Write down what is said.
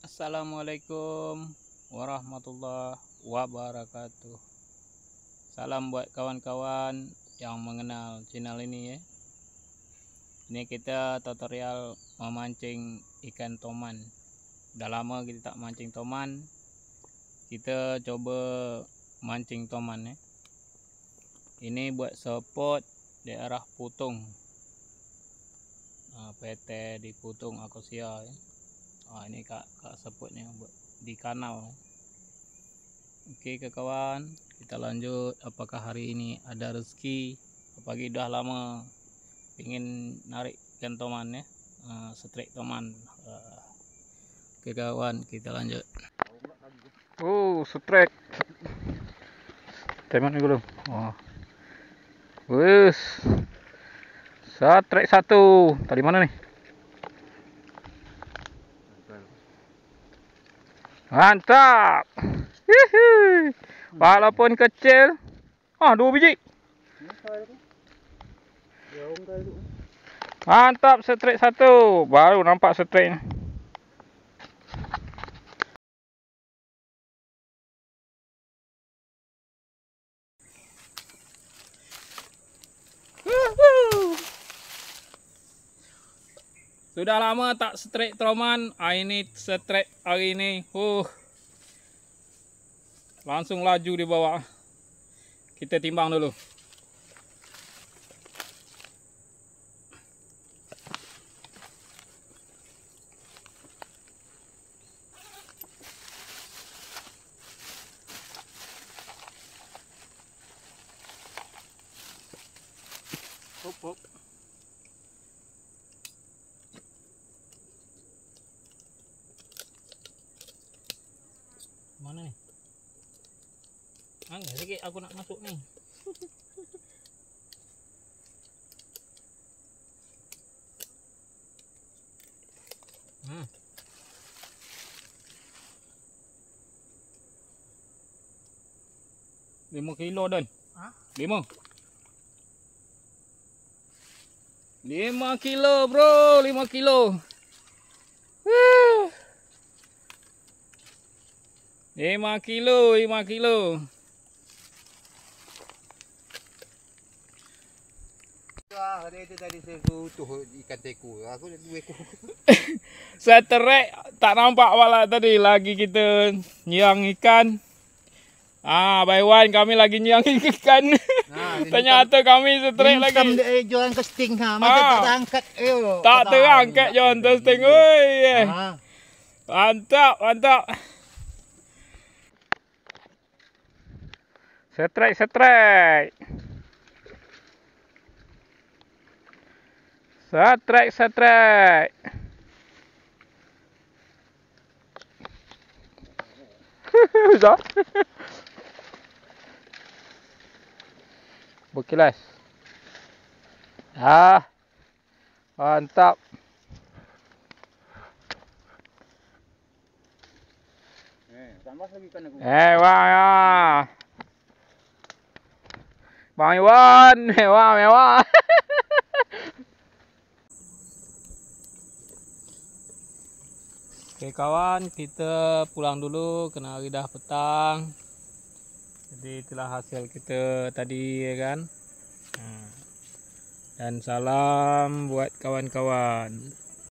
Assalamualaikum warahmatullahi wabarakatuh. Salam buat kawan-kawan yang mengenal channel ini ya. Ini kita tutorial memancing ikan toman. Udah lama kita tak mancing toman. Kita coba mancing toman ya. Ini buat spot daerah Putung. PT di Putung Akosia ya. Ini kak seputnya buat di kanal. Oke kawan, kita lanjut. Apakah hari ini ada rezeki? Apalagi udah lama ingin narik ikan toman ya, strike toman. Oke kawan, kita lanjut. Strike. Teman dulu. Wes. Strike satu. Tadi mana nih? Mantap. Walaupun kecil. 2 biji. Mantap, strike satu. Baru nampak strike. Sudah lama tak strike toman. Ini strike hari ini. Langsung laju di bawah. Kita timbang dulu. Hop. Mana nih? Angin sedikit aku nak masuk nih. Lima kilo dan. 5 kilo bro, 5 kilo. 5 kilo. Hari itu tadi saya tuh ikan teku. Aku ada 2 ekor. Saya terek tak nampak wala tadi lagi kita nyiang ikan. By one kami lagi nyiang ikan. Ternyata kami setrek lagi. Jualan casting macam tak terangkat. Tak terangkat jualan casting. Mantap. Strike. Bisa. Berkilas. Mantap. Tambah lagi ikan aku. Wah. Bang Iwan, mewah. Oke kawan, kita pulang dulu karena hari dah petang. Jadi itulah hasil kita tadi ya kan. Dan salam buat kawan-kawan.